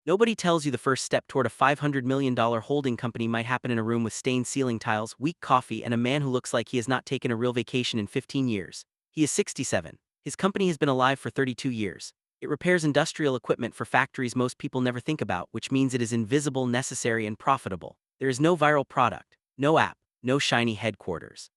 Nobody tells you the first step toward a $500 million holding company might happen in a room with stained ceiling tiles, weak coffee, and a man who looks like he has not taken a real vacation in 15 years. He is 67. His company has been alive for 32 years. It repairs industrial equipment for factories most people never think about, which means it is invisible, necessary, and profitable. There is no viral product, no app, no shiny headquarters.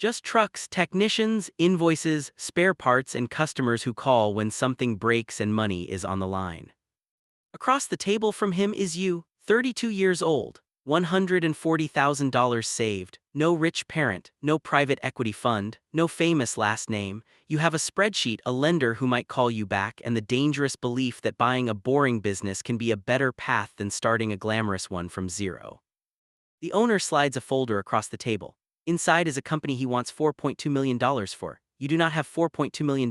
Just trucks, technicians, invoices, spare parts, and customers who call when something breaks and money is on the line. Across the table from him is you, 32 years old, $140,000 saved, no rich parent, no private equity fund, no famous last name. You have a spreadsheet, a lender who might call you back, and the dangerous belief that buying a boring business can be a better path than starting a glamorous one from zero. The owner slides a folder across the table. Inside is a company he wants $4.2 million for. You do not have $4.2 million,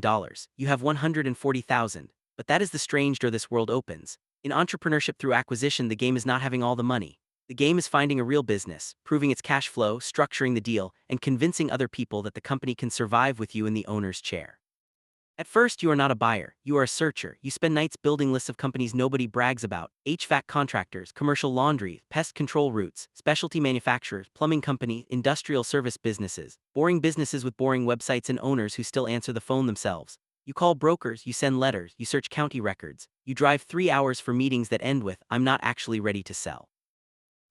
you have $140,000. But that is the strange door this world opens. In entrepreneurship through acquisition, the game is not having all the money. The game is finding a real business, proving its cash flow, structuring the deal, and convincing other people that the company can survive with you in the owner's chair. At first, you are not a buyer, you are a searcher. You spend nights building lists of companies nobody brags about: HVAC contractors, commercial laundry, pest control routes, specialty manufacturers, plumbing company, industrial service businesses, boring businesses with boring websites and owners who still answer the phone themselves. You call brokers, you send letters, you search county records, you drive 3 hours for meetings that end with, "I'm not actually ready to sell."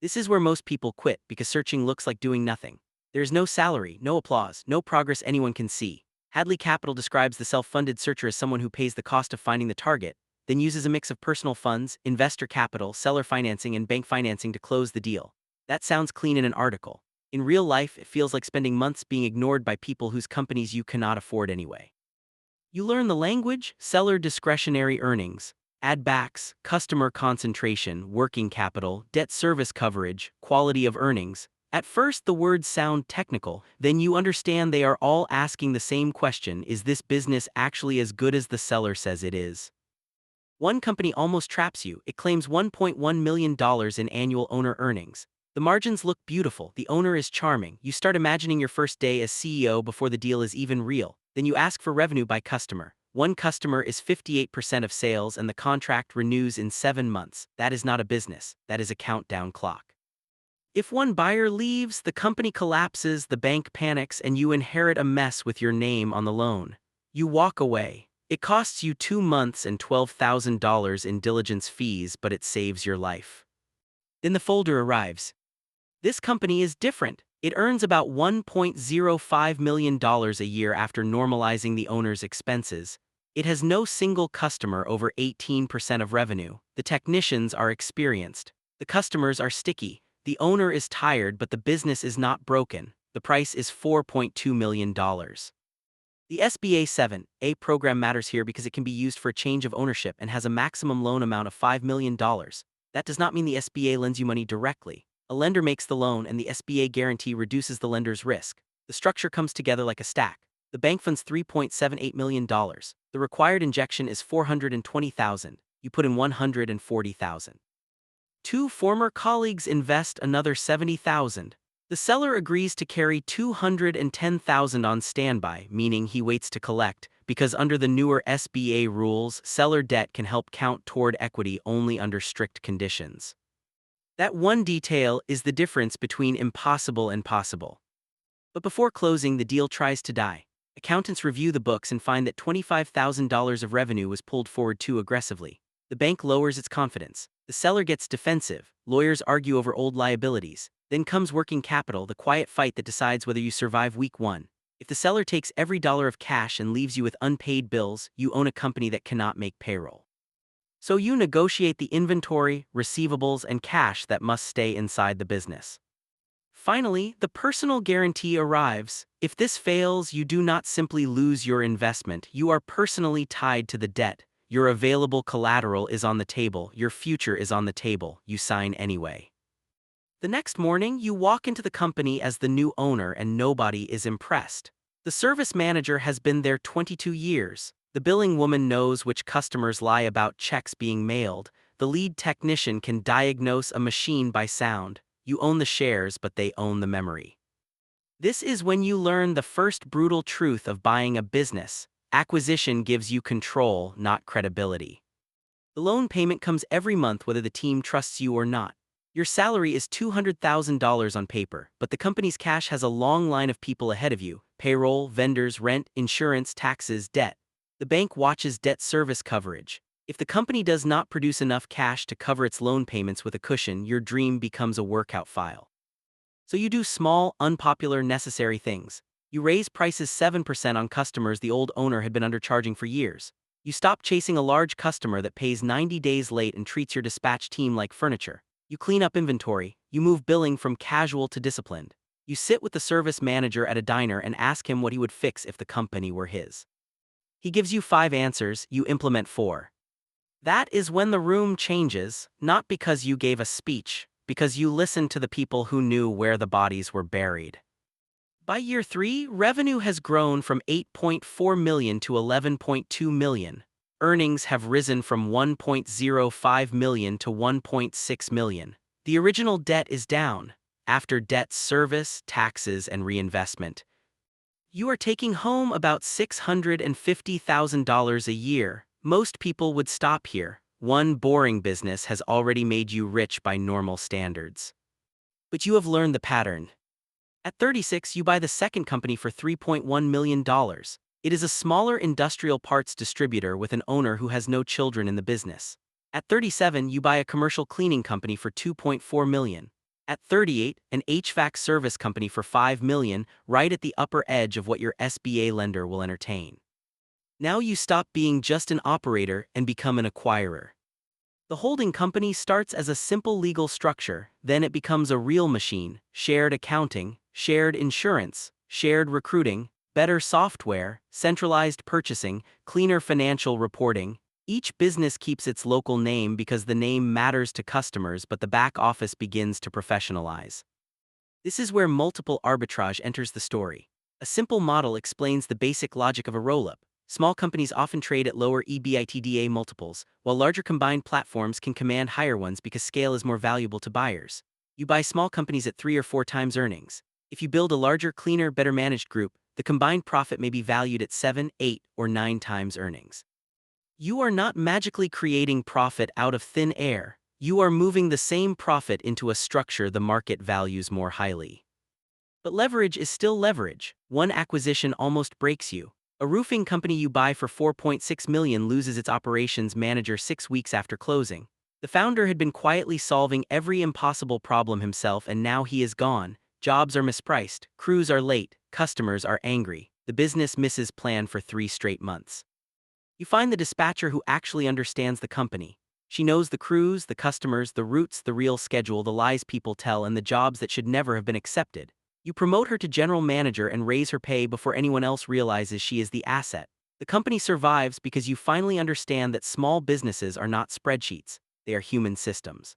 This is where most people quit because searching looks like doing nothing. There is no salary, no applause, no progress anyone can see. Hadley Capital describes the self-funded searcher as someone who pays the cost of finding the target, then uses a mix of personal funds, investor capital, seller financing, and bank financing to close the deal. That sounds clean in an article. In real life, it feels like spending months being ignored by people whose companies you cannot afford anyway. You learn the language: seller discretionary earnings, add backs, customer concentration, working capital, debt service coverage, quality of earnings. At first the words sound technical, then you understand they are all asking the same question: is this business actually as good as the seller says it is? One company almost traps you. It claims $1.1 million in annual owner earnings. The margins look beautiful, the owner is charming. You start imagining your first day as CEO before the deal is even real. Then you ask for revenue by customer. One customer is 58% of sales and the contract renews in 7 months. That is not a business, that is a countdown clock. If one buyer leaves, the company collapses, the bank panics, and you inherit a mess with your name on the loan. You walk away. It costs you 2 months and $12,000 in diligence fees, but it saves your life. Then the folder arrives. This company is different. It earns about $1.05 million a year after normalizing the owner's expenses. It has no single customer over 18% of revenue. The technicians are experienced. The customers are sticky. The owner is tired, but the business is not broken. The price is $4.2 million. The SBA 7(a) program matters here because it can be used for a change of ownership and has a maximum loan amount of $5 million. That does not mean the SBA lends you money directly. A lender makes the loan and the SBA guarantee reduces the lender's risk. The structure comes together like a stack. The bank funds $3.78 million. The required injection is $420,000. You put in $140,000. Two former colleagues invest another $70,000. The seller agrees to carry $210,000 on standby, meaning he waits to collect, because under the newer SBA rules, seller debt can help count toward equity only under strict conditions. That one detail is the difference between impossible and possible. But before closing, the deal tries to die. Accountants review the books and find that $25,000 of revenue was pulled forward too aggressively. The bank lowers its confidence. The seller gets defensive. Lawyers argue over old liabilities. Then comes working capital, the quiet fight that decides whether you survive week one. If the seller takes every dollar of cash and leaves you with unpaid bills, you own a company that cannot make payroll. So you negotiate the inventory, receivables, and cash that must stay inside the business. Finally, the personal guarantee arrives. If this fails, you do not simply lose your investment. You are personally tied to the debt. Your available collateral is on the table. Your future is on the table. You sign anyway. The next morning, you walk into the company as the new owner and nobody is impressed. The service manager has been there 22 years. The billing woman knows which customers lie about checks being mailed. The lead technician can diagnose a machine by sound. You own the shares, but they own the memory. This is when you learn the first brutal truth of buying a business. Acquisition gives you control, not credibility. The loan payment comes every month whether the team trusts you or not. Your salary is $200,000 on paper, but the company's cash has a long line of people ahead of you: payroll, vendors, rent, insurance, taxes, debt. The bank watches debt service coverage. If the company does not produce enough cash to cover its loan payments with a cushion, your dream becomes a workout file. So you do small, unpopular, necessary things. You raise prices 7% on customers the old owner had been undercharging for years. You stop chasing a large customer that pays 90 days late and treats your dispatch team like furniture. You clean up inventory. You move billing from casual to disciplined. You sit with the service manager at a diner and ask him what he would fix if the company were his. He gives you 5 answers, you implement 4. That is when the room changes, not because you gave a speech, because you listened to the people who knew where the bodies were buried. By year 3, revenue has grown from 8.4 million to 11.2 million. Earnings have risen from 1.05 million to 1.6 million. The original debt is down. After debt service, taxes, and reinvestment, you are taking home about $650,000 a year. Most people would stop here. One boring business has already made you rich by normal standards. But you have learned the pattern. At 36, you buy the second company for $3.1 million. It is a smaller industrial parts distributor with an owner who has no children in the business. At 37, you buy a commercial cleaning company for $2.4 million. At 38, an HVAC service company for $5 million, right at the upper edge of what your SBA lender will entertain. Now you stop being just an operator and become an acquirer. The holding company starts as a simple legal structure, then it becomes a real machine: shared accounting, shared insurance, shared recruiting, better software, centralized purchasing, cleaner financial reporting. Each business keeps its local name because the name matters to customers, but the back office begins to professionalize. This is where multiple arbitrage enters the story. A simple model explains the basic logic of a roll-up. Small companies often trade at lower EBITDA multiples, while larger combined platforms can command higher ones because scale is more valuable to buyers. You buy small companies at 3 or 4 times earnings. If you build a larger, cleaner, better managed group, the combined profit may be valued at 7, 8, or 9 times earnings. You are not magically creating profit out of thin air. You are moving the same profit into a structure the market values more highly. But leverage is still leverage. One acquisition almost breaks you. A roofing company you buy for $4.6 million loses its operations manager 6 weeks after closing. The founder had been quietly solving every impossible problem himself, and now he is gone. Jobs are mispriced, crews are late, customers are angry. The business misses plan for 3 straight months. You find the dispatcher who actually understands the company. She knows the crews, the customers, the routes, the real schedule, the lies people tell, and the jobs that should never have been accepted. You promote her to general manager and raise her pay before anyone else realizes she is the asset. The company survives because you finally understand that small businesses are not spreadsheets, they are human systems.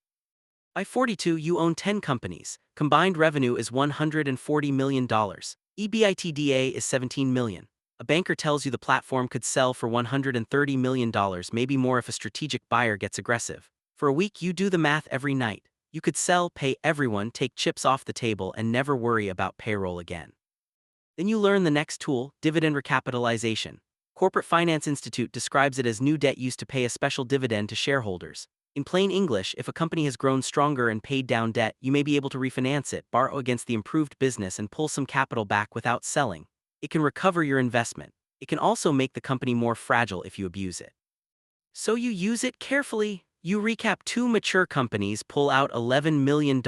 By 42, you own 10 companies. Combined revenue is $140 million. EBITDA is $17 million. A banker tells you the platform could sell for $130 million, maybe more if a strategic buyer gets aggressive. For a week, you do the math every night. You could sell, pay everyone, take chips off the table, and never worry about payroll again. Then you learn the next tool: dividend recapitalization. Corporate Finance Institute describes it as new debt used to pay a special dividend to shareholders. In plain English, if a company has grown stronger and paid down debt, you may be able to refinance it, borrow against the improved business, and pull some capital back without selling. It can recover your investment. It can also make the company more fragile if you abuse it. So you use it carefully. You recap 2 mature companies, pull out $11 million,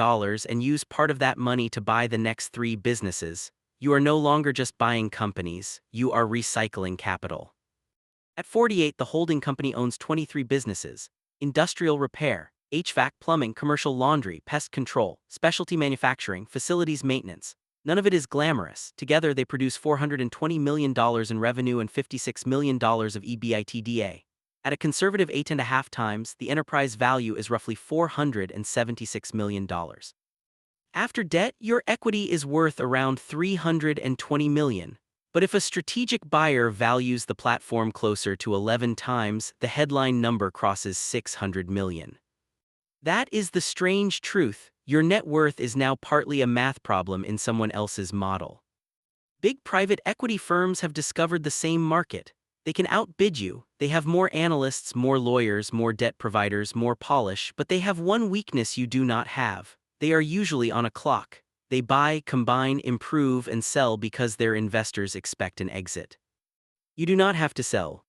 and use part of that money to buy the next 3 businesses. You are no longer just buying companies, you are recycling capital. At 48, the holding company owns 23 businesses: industrial repair, HVAC, plumbing, commercial laundry, pest control, specialty manufacturing, facilities maintenance. None of it is glamorous. Together they produce $420 million in revenue and $56 million of EBITDA. At a conservative 8.5 times, the enterprise value is roughly $476 million. After debt, your equity is worth around $320 million. But if a strategic buyer values the platform closer to 11 times, the headline number crosses $600 million. That is the strange truth. Your net worth is now partly a math problem in someone else's model. Big private equity firms have discovered the same market. They can outbid you. They have more analysts, more lawyers, more debt providers, more polish, but they have one weakness you do not have. They are usually on a clock. They buy, combine, improve, and sell because their investors expect an exit. You do not have to sell.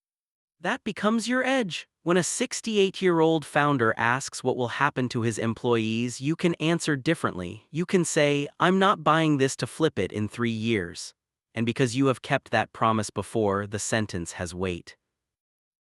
That becomes your edge. When a 68-year-old founder asks what will happen to his employees, you can answer differently. You can say, "I'm not buying this to flip it in 3 years." And because you have kept that promise before, the sentence has weight.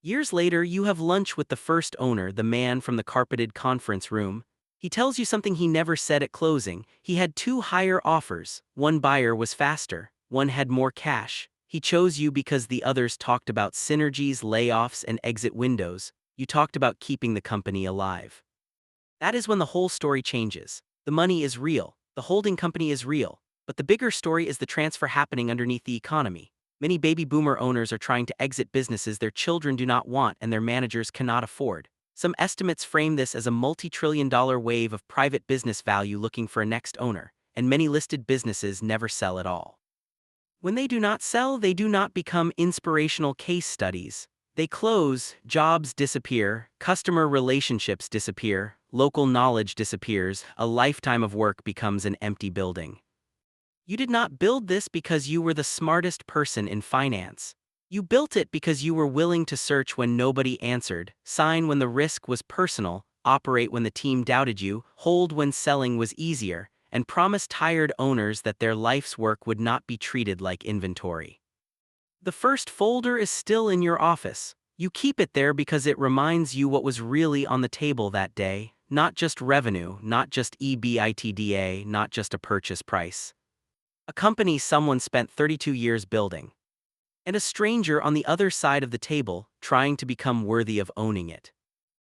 Years later, you have lunch with the first owner, the man from the carpeted conference room. He tells you something he never said at closing. He had 2 higher offers. One buyer was faster. One had more cash. He chose you because the others talked about synergies, layoffs, and exit windows. You talked about keeping the company alive. That is when the whole story changes. The money is real. The holding company is real. But the bigger story is the transfer happening underneath the economy. Many baby boomer owners are trying to exit businesses their children do not want and their managers cannot afford. Some estimates frame this as a multi-trillion-dollar wave of private business value looking for a next owner, and many listed businesses never sell at all. When they do not sell, they do not become inspirational case studies. They close, jobs disappear, customer relationships disappear, local knowledge disappears, a lifetime of work becomes an empty building. You did not build this because you were the smartest person in finance. You built it because you were willing to search when nobody answered, sign when the risk was personal, operate when the team doubted you, hold when selling was easier, and promise tired owners that their life's work would not be treated like inventory. The first folder is still in your office. You keep it there because it reminds you what was really on the table that day, not just revenue, not just EBITDA, not just a purchase price. A company someone spent 32 years building. And a stranger on the other side of the table, trying to become worthy of owning it.